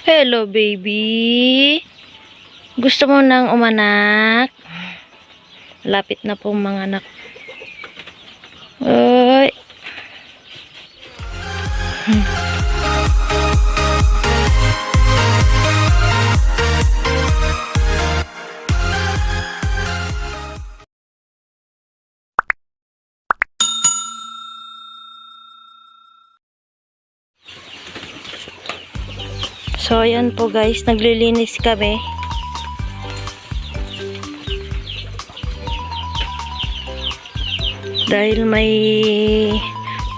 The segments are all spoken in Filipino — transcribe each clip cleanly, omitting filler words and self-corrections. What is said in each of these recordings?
Hello, baby. Gusto mo nang umanak? Lapit na po mga anak. Oy. So, ayan po guys, naglilinis kami. Dahil may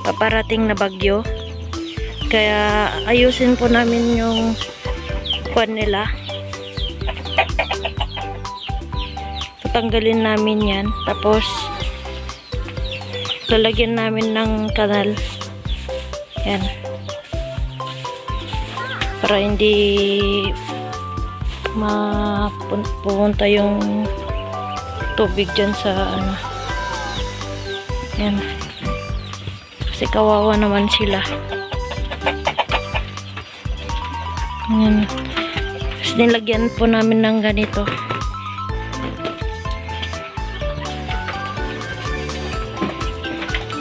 paparating na bagyo. Kaya ayusin po namin yung kwan nila. Tatanggalin namin yan. Tapos, lalagyan namin ng kanal. Yan. Para hindi mapunta yung tubig dyan sa ano. Yan. Kasi kawawa naman sila. Yan. Tapos nilagyan po namin ng ganito.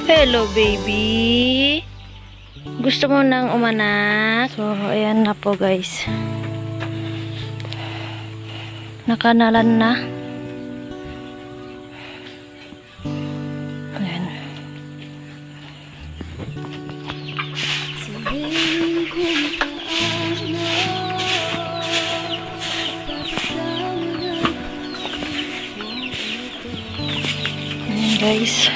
Hello, baby. Gusto mo nang umanak? So, ayan na po guys. Nakanalan na. Ayan. Ayan guys.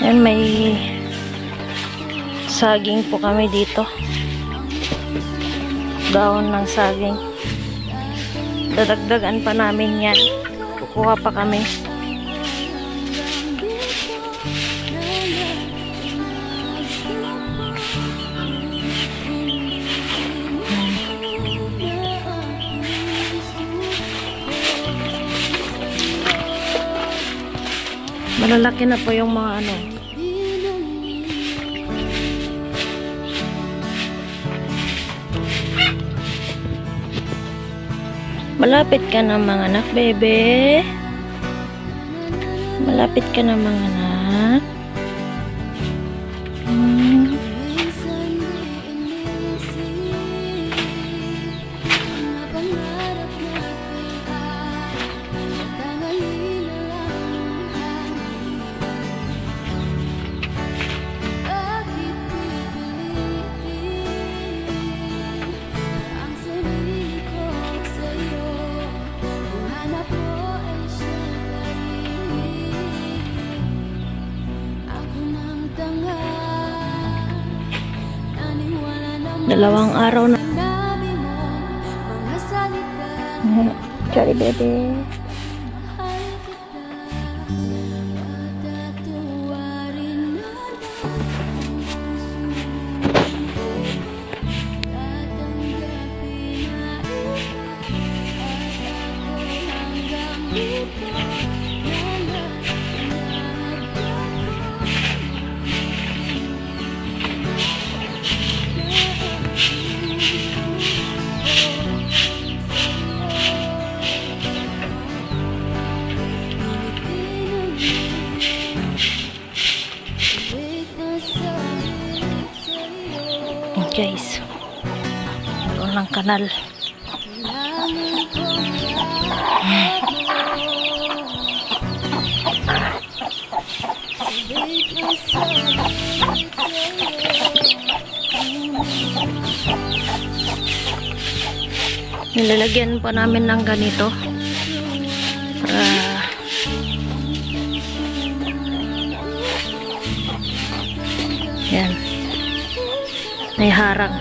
Yan, may saging po kami dito. Daon ng saging. Dadagdagan pa namin yan. Kukuha pa kami. Malalaki na po yung mga ano. Malapit ka na mga anak, bebe. Malapit ka na mga anak. Dalawang araw na. Sorry, bebe. Guys, meron ng kanal. Nilalagyan pa namin ng ganito para yan. May harang.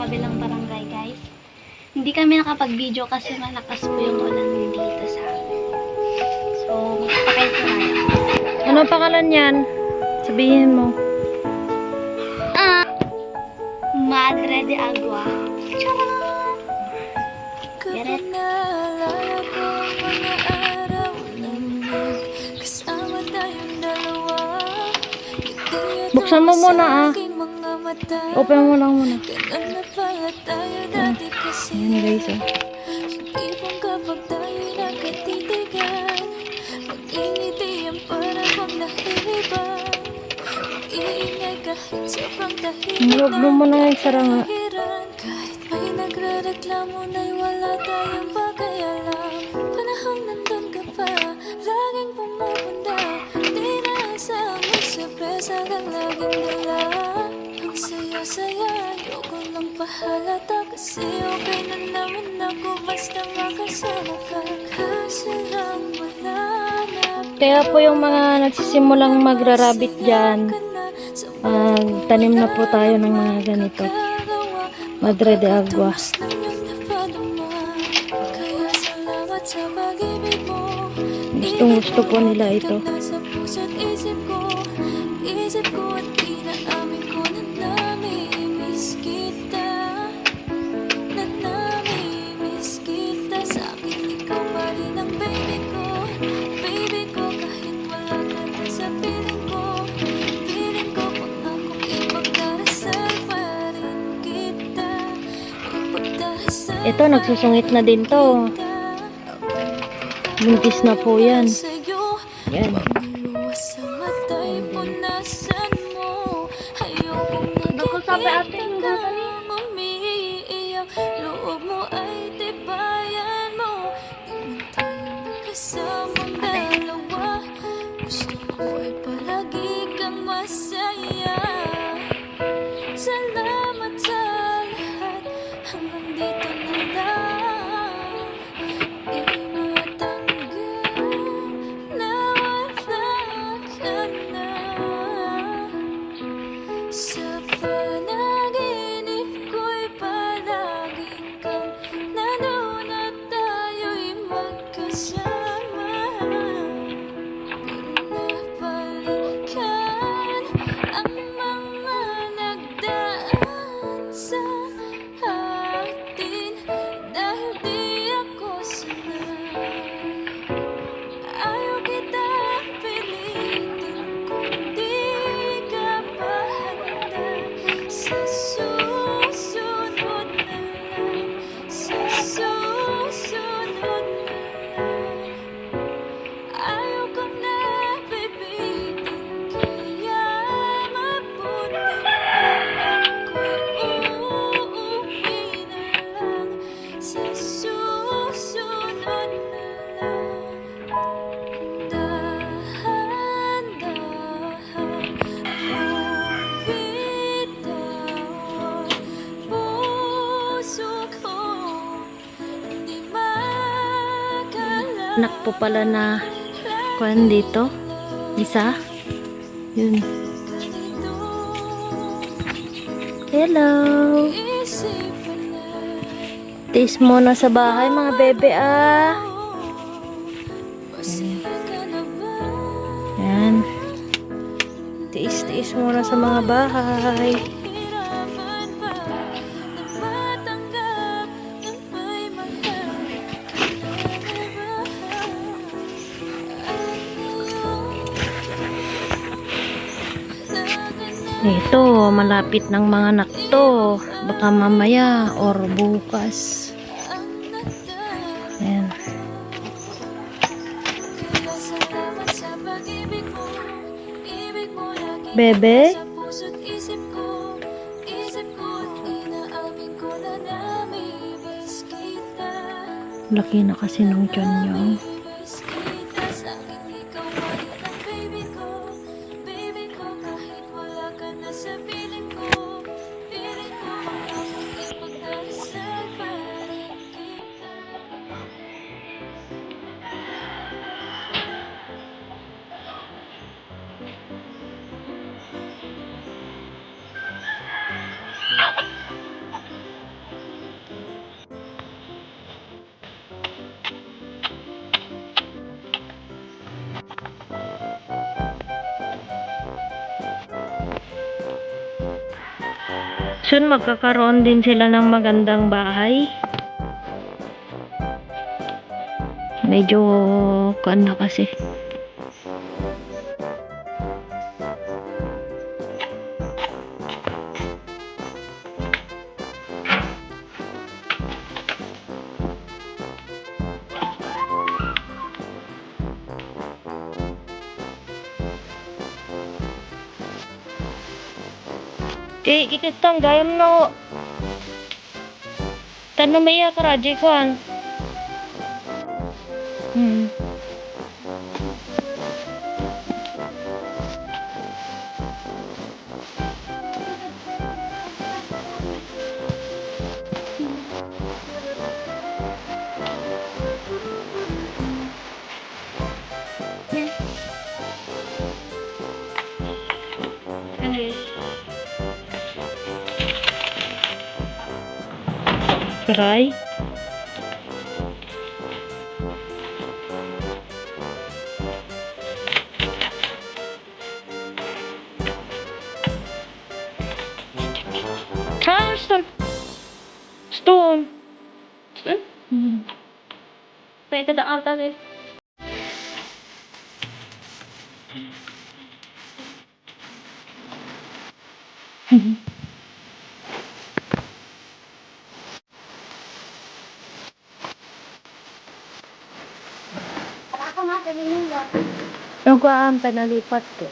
kabilang barangay, guys. Hindi kami nakapag-video kasi malakas po yung ulan dito sa amin. So, magpapakain po tayo. Ano pangalan yan? Sabihin mo. Madre de Agua. Charot! Get it? Buksan mo muna Open mo lang muna. Ayan guys Huwag mo na yung sarang. Kahit may nagre-reklamo na'y wala tayong pakialam. Panahong nandun ka pa, laging pumupunta. Di na asang may sorpresa kang laging dala. Ang saya-saya, ayoko lang pahalata. Kasi okay na naman ako basta makasama ka. Kaso lang wala na. Kaya po yung mga nagsisimulang magra-rabbit dyan, tanim na po tayo ng mga ganito. Madre de Agua. Gustong gusto po nila ito. Isip ko at inaamin ko na namimiss kita. Na namimiss kita. Sa akin ikaw pa rin ang baby ko. Baby ko kahit wala ka na sa piling ko. Piling ko kung akong ipagdarasal pa rin kita. Ipagdarasal Ito, nagsusungit na din to. Buntis na po yan. Yan. Bakit sabi ate yung gagani? Loob mo ay tibayan mo. Di man tayo magkasamang dalawa. Gusto ko ay palagi kang masaya. Salamat sa lahat. Hanggang dito na lang. Di matanggap na wala ka na. Sa panaginip ko'y palagi kang nandun at tayo'y magkasama. Pinapalikan ang mga nagdaan sa atin dahil di ako sanay. Ayaw kitang pilitin kung di ka pa handa. Sa susunod na lang, sa susunod na lang. Ayaw kang napipitin, kaya mabuti pa ako'y uuwi na lang. Sa susunod na lang. Dahan-dahan mong bitawan puso ko. Di makala Anak po pala na kuwan dito. Isa. Yun. ganito. Hello. Isipan ay Tiis muna sa bahay mga bebe masaya ka na ba? Yan. Tiis-tiis muna sa mga bahay. Hirapan ba na matanggap na may mahal ka na ba? At ngayon, Ito, malapit ng mga anak to. Baka mamaya or bukas. Ayan. kaya salamat sa pag-ibig mo. Ibig mo lagi Bebe? sa puso't isip ko. Isip ko at inaamin ko na namimiss kita. Laki na kasi nung tiyan niya. Namimiss kita. Sa akin ikaw pa rin ang baby ko. Baby ko kahit wala ka na sa piling ko. Piling ko ang akong ipagdarasal pa rin kita. Soon magkakaroon din sila ng magandang bahay. Medyo kuan na kasi. Ikitang gayam no. Tanong may karaji ko an. Try. Stone. Stone. Pwede na alta rin. Ako nga, sabihin mo. Yung kuhaan pa nalipat ko.